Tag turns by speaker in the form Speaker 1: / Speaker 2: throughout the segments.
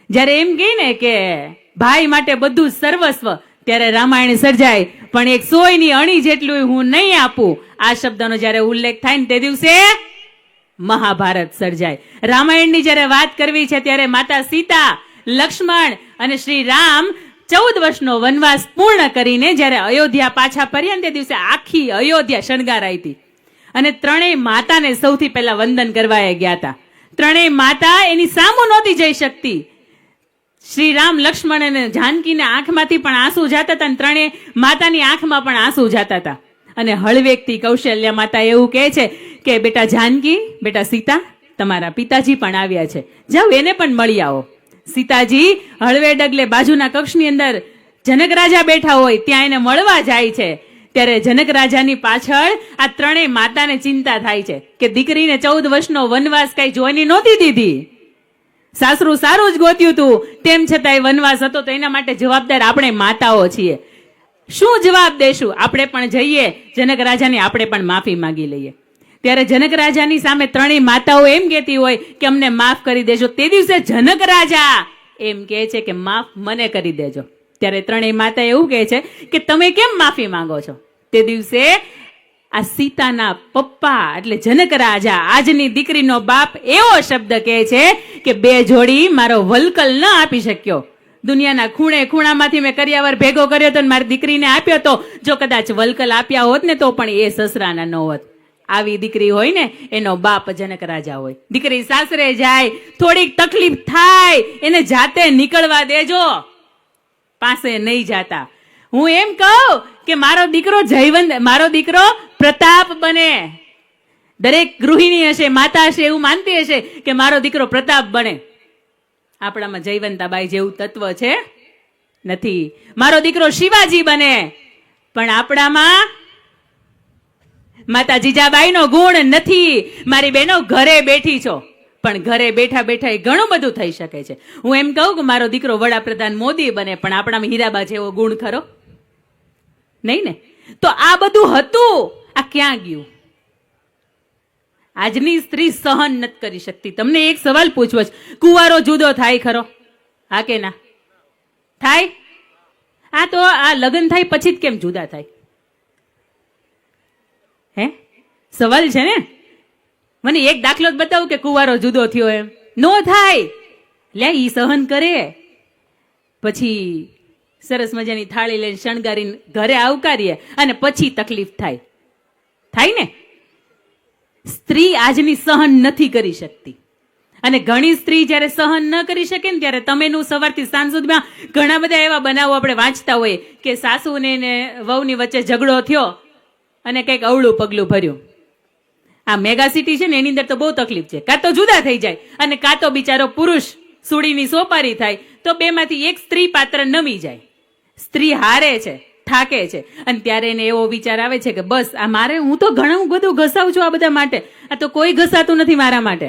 Speaker 1: જ્યારે એમ કહે ને કે ભાઈ માટે બધું સર્વસ્વ, ત્યારે રામાયણ સર્જાય, પણ એક સોયની અણી જેટલું હું નહીં આપું, આ શબ્દનો જ્યારે ઉલ્લેખ થાય ને તે દિવસે મહાભારત સર્જાય. રામાયણની જ્યારે વાત કરવી છે ત્યારે માતા સીતા, લક્ષ્મણ અને શ્રી રામ 14 વર્ષનો વનવાસ પૂર્ણ કરીને જ્યારે અયોધ્યા પાછા ફર્યા તે દિવસે આખી અયોધ્યા શણગારાઈ હતી. અને ત્રણેય માતાને સૌથી પહેલા વંદન કરવા ગયા હતા. ત્રણેય માતા એની સામું નહોતી જઈ શકતી. શ્રી રામ, લક્ષ્મણ અને જાનકીના આંખમાંથી પણ આંસુ જાતા હતા અને ત્રણેય માતાની આંખમાં પણ આંસુ જાતા હતા. અને હળવેકથી કૌશલ્યા માતા એવું કહે છે કે બેટા જાનકી, બેટા સીતા, તમારા પિતાજી પણ આવ્યા છે, જાઓ એને પણ મળી આવો. સીતાજી હળવે ડગલે બાજુના કક્ષની અંદર જનક રાજા બેઠા હોય ત્યાં એને મળવા જાય છે. ત્યારે જનક રાજાની પાછળ આ ત્રણેય માતાને ચિંતા થાય છે કે દીકરીને 14 વર્ષનો વનવાસ કઈ જોઈની નહોતી દીધી. સાસરું સારું જ ગોત્યું હતું, તેમ છતાંય વનવાસ હતો તો એના માટે જવાબદાર આપણે માતાઓ છીએ. શું જવાબ દેશું? આપણે પણ જઈએ જનક રાજાની, આપણે પણ માફી માંગી લઈએ. ત્યારે જનક રાજાની સામે ત્રણેય માતાઓ એમ કહેતી હોય કે અમને માફ કરી દેજો. તે દિવસે જનક રાજા એમ કહે છે કે માફ મને કરી દેજો. ત્યારે ત્રણેય માતા એવું કહે છે કે તમે કેમ માફી માંગો છો? તે દિવસે આ સીતાના પપ્પા એટલે જનક રાજા, આજની દીકરીનો બાપ, એવો શબ્દ કહે છે કે 2 જોડી મારો વલકલ ન આપી શક્યો. દુનિયાના ખૂણે ખૂણામાંથી મેં કરિયાવર ભેગો કર્યો તો મારી દીકરીને આપ્યો તો, જો કદાચ વલકલ આપ્યા હોત ને તો પણ એ સસરાના ન હોત. આવી દીકરી હોય ને એનો બાપ જનક રાજા હોય. દીકરી સાસરે જાય, થોડીક તકલીફ થાય, એને જાતે નીકળવા દેજો, પાસે નહીં જાતા. હું એમ કહું કે મારો દીકરો જયવંત, મારો દીકરો પ્રતાપ બને. દરેક ગૃહિણી હશે, માતા હશે, એવું માનતી હશે કે મારો દીકરો પ્રતાપ બને. આપણામાં જયવંતાબાઈ જેવું તત્વ છે? નથી. મારો દીકરો શિવાજી બને, પણ આપણામાં માતા જીજાબાઈનો ગુણ નથી. મારી બહેનો ઘરે બેઠી છો, પણ ઘરે બેઠા બેઠા એ ઘણું બધું થઈ શકે છે. હું એમ કહું કે મારો દીકરો વડાપ્રધાન મોદી બને, પણ આપણામાં હીરાબા જેવો ગુણ ખરો? નહીં ને. તો આ બધું હતું, આ ક્યાં ગયું? આજની સ્ત્રી સહન નથી કરી શકતી. તમને એક સવાલ પૂછવો છે, કુંવારો જુદો થાય ખરો? હા કે ના થાય? આ તો આ લગ્ન થાય પછી જ કેમ જુદા થાય? હે સવાલ છે ને. મને એક દાખલો જ બતાવું કે કુંવારો જુદો થયો એમ. નો થાય. લે ઈ સહન કરે, પછી સરસ મજાની થાળી લઈને શણગારીને ઘરે આવકારીએ અને પછી તકલીફ થાય. થાય ને. સ્ત્રી આજની સહન નથી કરી શકતી. અને ઘણી સ્ત્રી જ્યારે સહન ન કરી શકે ને ત્યારે તમેનું સવારથી સાંજ સુધીમાં ઘણા બધા એવા બનાવો આપણે વાંચતા હોઈએ કે સાસુને ને વહુની વચ્ચે ઝઘડો થયો અને કંઈક અવળું પગલું ભર્યું. આ મેગા સિટી છે ને એની અંદર તો બહુ તકલીફ છે. કાં તો જુદા થઈ જાય અને કાં તો બિચારો પુરુષ સુડીની સોપારી થાય, તો બેમાંથી એક સ્ત્રી પાત્ર નમી જાય. સ્ત્રી હારે છે, થાકે છે, અને ત્યારે એને એવો વિચાર આવે છે કે બસ આ મારે, હું તો ઘણું બધું ઘસાવું છું આ બધા માટે, આ તો કોઈ ઘસાતું નથી મારા માટે.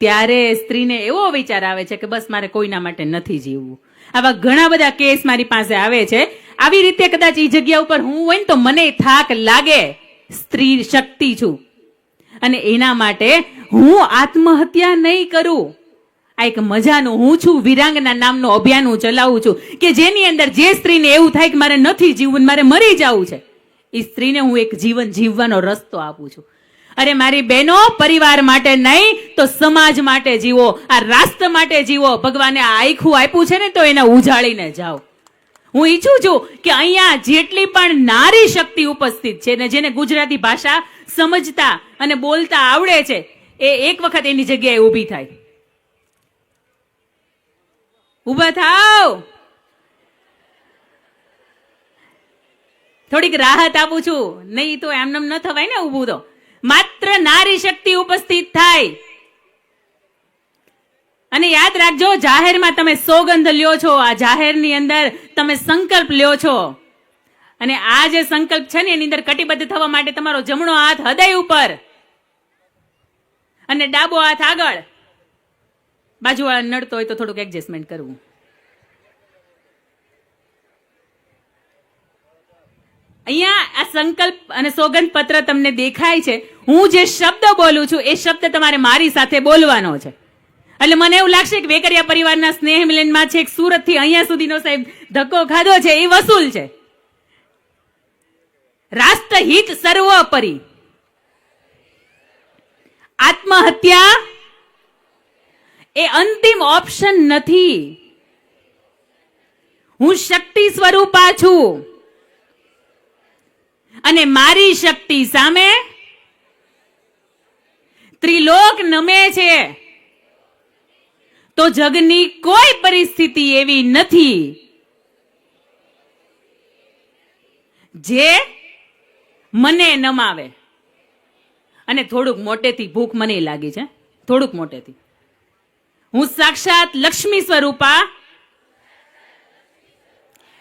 Speaker 1: ત્યારે સ્ત્રીને એવો વિચાર આવે છે કે બસ મારે કોઈના માટે નથી જીવવું. આવા ઘણા બધા કેસ મારી પાસે આવે છે. આવી રીતે કદાચ એ જગ્યા ઉપર હું હોય ને તો મને થાક લાગે. સ્ત્રી શક્તિ છું અને એના માટે હું આત્મહત્યા નહીં કરું. આ એક મજાનું હું છું વિરાંગના નામનું અભિયાન હું ચલાવું છું કે જેની અંદર જે સ્ત્રીને એવું થાય કે મારે નથી જીવવું, મારે મરી જવું છે, એ સ્ત્રીને હું એક જીવન જીવવાનો રસ્તો આપું છું. અરે મારી બહેનો, પરિવાર માટે નહીં તો સમાજ માટે જીવો, આ રાષ્ટ્ર માટે જીવો. ભગવાને આ આખું આપ્યું છે ને તો એને ઉજાળીને જાઓ. હું ઈચ્છું છું કે અહીંયા જેટલી પણ નારી શક્તિ ઉપસ્થિત છે ને જેને ગુજરાતી ભાષા સમજતા અને બોલતા આવડે છે એ એક વખત એની જગ્યાએ ઊભી થાય. ઊભા થાવ. થોડીક રાહત આપું છું, નહીં તો એમનેમ ન થવાય ને ઊભું. તો માત્ર નારી શક્તિ ઉપસ્થિત થાય. અને યાદ રાખજો, જાહેરમાં તમે સોગંદ લ્યો છો, આ જાહેરની અંદર તમે સંકલ્પ લ્યો છો, અને આ જે સંકલ્પ છે ને એની અંદર કટિબદ્ધ થવા માટે તમારો જમણો હાથ હૃદય ઉપર અને ડાબો હાથ આગળ. બાજુવાળા નડતો હોય તો થોડુંક એડજસ્ટમેન્ટ કરવું. અહીંયા આ સંકલ્પ અને સોગંદ પત્ર તમને દેખાય છે. હું જે શબ્દ બોલું છું એ શબ્દ તમારે મારી સાથે બોલવાનો છે. એટલે મને એવું લાગશે કે વેકરિયા પરિવારના સ્નેહ મિલનમાં છે સુરત થી અહીંયા સુધીનો સાહેબ ધક્કો ખાધો છે એ વસૂલ છે. રાષ્ટ્રહિત સર્વોપરી. આત્મહત્યા એ અંતિમ ઓપ્શન નથી. હું શક્તિ સ્વરૂપા છું અને મારી શક્તિ સામે ત્રિલોક નમે છે. તો જગની કોઈ પરિસ્થિતિ એવી નથી જે મને નમાવે. અને થોડુંક મોટેથી ભૂખ મને લાગી છે, થોડુંક મોટેથી. હું સાક્ષાત લક્ષ્મી સ્વરૂપા,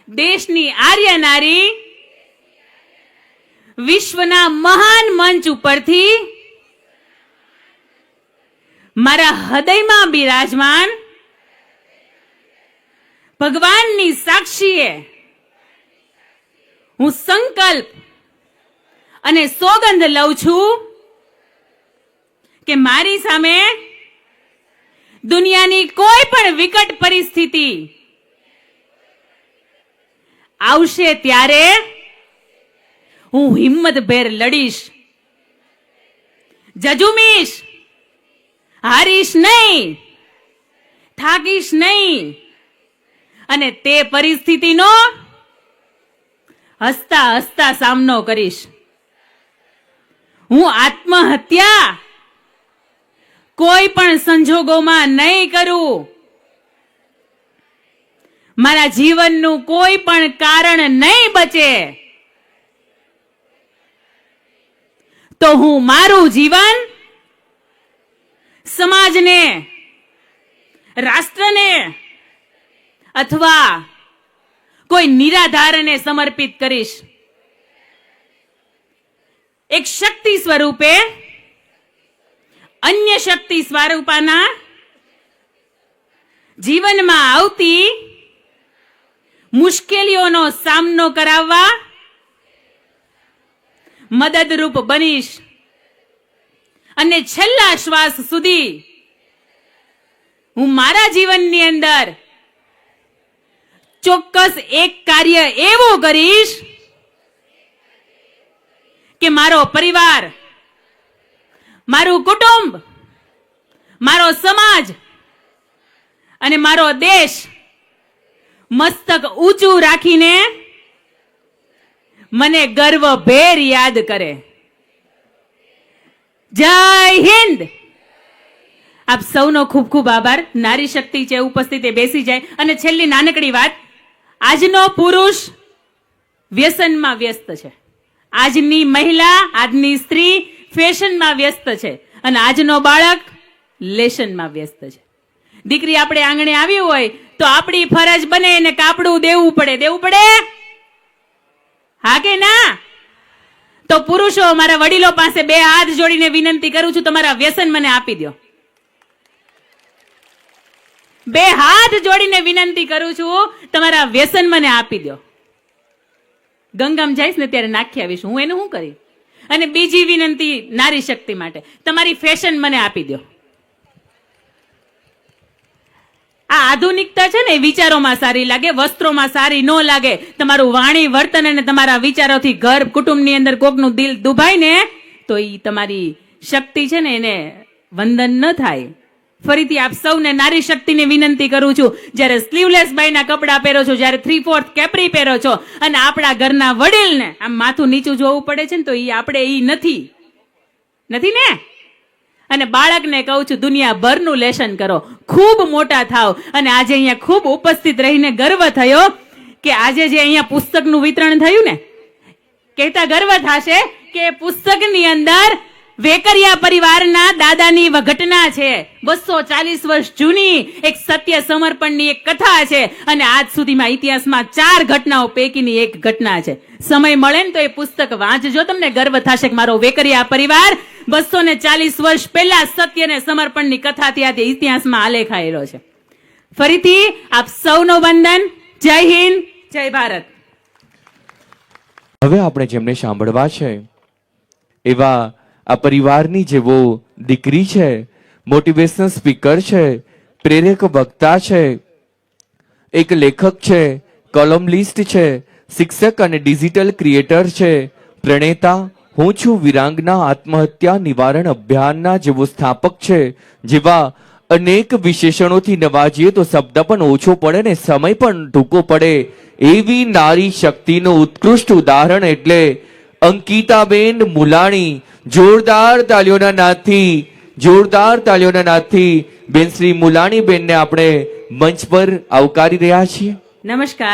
Speaker 1: દેશની આર્ય નારી, વિશ્વના મહાન મંચ ઉપરથી મારા હૃદયમાં બિરાજમાન ભગવાનની સાક્ષીએ હું સંકલ્પ અને સોગંદ લઉં છું કે મારી સામે દુનિયાની કોઈ પણ વિકટ પરિસ્થિતિ આવશે ત્યારે હું હિંમતભેર લડીશ, જજુમીશ, હારીશ નહીં, થાકીશ નહીં અને તે પરિસ્થિતિનો હસતા હસતા સામનો કરીશ. હું આત્મહત્યા કોઈ પણ સંજોગોમાં નહીં કરું. મારા જીવનનું કોઈ પણ કારણ નહીં બચે તો હું મારું જીવન સમાજને, રાષ્ટ્રને અથવા કોઈ નિરાધારને સમર્પિત કરીશ. એક શક્તિ સ્વરૂપે અન્ય શક્તિ સ્વરૂપાના જીવનમાં આવતી મુશ્કેલીઓનો સામનો કરાવવા મદદરૂપ બનીશ અને છેલ્લા શ્વાસ સુધી હું મારા જીવનની અંદર ચોક્કસ એક કાર્ય એવું કરીશ કે મારો પરિવાર, મારું કુટુંબ, મારો સમાજ અને મારો દેશ મસ્તક ઊંચું રાખીને મને ગર્વભેર યાદ કરે. જય હિન્દ. આપ સૌનો ખૂબ ખૂબ આભાર. નારી શક્તિ છે ઉપસ્થિત એ બેસી જાય. અને છેલ્લી નાનકડી વાત, આજનો પુરુષ વ્યસનમાં વ્યસ્ત છે, આજની મહિલા, આજની સ્ત્રી ફેશનમાં વ્યસ્ત છે અને આજનો બાળક લેશનમાં વ્યસ્ત છે. દીકરી આપણે આંગણે આવી હોય તો આપણી ફરજ બને એને કાપડું દેવું પડે. હા કે ના? તો પુરુષો, મારા વડીલો પાસે બે હાથ જોડીને વિનંતી કરું છું, તમારા વ્યસન મને આપી દો. બે હાથ જોડીને વિનંતી કરું છું, તમારા વ્યસન મને આપી દો. ગંગામાં જઈશ ને ત્યારે નાખી આવીશ, હું એનું શું કરી. અને બીજી વિનંતી નારી શક્તિ માટે, તમારી ફેશન મને આપી દો. આ આધુનિકતા છે ને, વિચારોમાં સારી લાગે, વસ્ત્રોમાં સારી ન લાગે. તમારું વાણી વર્તન અને તમારા વિચારોથી ઘર કુટુંબની અંદર કોકનું દિલ દુભાય ને તો એ તમારી શક્તિ છે ને એને વંદન ન થાય. ફરીથી આપ સૌને નારી શક્તિને વિનંતી કરું છું, જ્યારે સ્લીવલેસ બાયના કપડા પહેરો છો, જ્યારે 3/4 કેપરી પહેરો છો અને આપણા ઘરના વડીલને આમ માથું નીચું જોવું પડે છે ને તો આપણે નથી ને. અને બાળકને કહું છું, દુનિયાભરનું લેશન કરો, ખૂબ મોટા થાવ. અને આજે અહીંયા ખૂબ ઉપસ્થિત રહીને ગર્વ થયો કે આજે જે અહીંયા પુસ્તકનું વિતરણ થયું ને, કહેતા ગર્વ થશે કે પુસ્તકની અંદર વેકરિયા પરિવારના દાદાની ઘટના છે. 240 વર્ષ જૂની એક સત્ય સમર્પણની એક કથા છે અને આજ સુધીમાં ઇતિહાસમાં 4 ઘટનાઓ પૈકીની એક ઘટના છે. સમય મળે ને તો એ પુસ્તક વાંચજો, તમને ગર્વ થશે કે મારો વેકરિયા પરિવાર 240 વર્ષ પહેલા સત્ય અને સમર્પણની કથાથી આજે ઇતિહાસમાં આલેખાયેલો છે. ફરીથી આપ સૌનો વંદન. જય હિન્દ, જય ભારત.
Speaker 2: હવે આપણે જેમને સાંભળવા છે એવા આ પરિવારની જેવો દીકરી છે, મોટિવેશનલ સ્પીકર છે, પ્રેરક વક્તા છે, એક લેખક છે, કોલમલિસ્ટ છે, શિક્ષક અને ડિજિટલ ક્રિએટર છે, પ્રણેતા હું છું વિરાંગના આત્મહત્યા નિવારણ અભિયાનના જેવો સ્થાપક છે, જેવા અનેક વિશેષણોથી નવાજીએ તો શબ્દ પણ ઓછો પડે ને સમય પણ ટૂંકો પડે એવી નારી શક્તિનું ઉત્કૃષ્ટ ઉદાહરણ એટલે અંકિતાબેન મુલાણી. જોરદાર તાલીઓના નાદથી બેન શ્રી મુલાણી બેનને આપણે મંચ પર આવકારી રહ્યા છીએ.
Speaker 1: નમસ્કાર.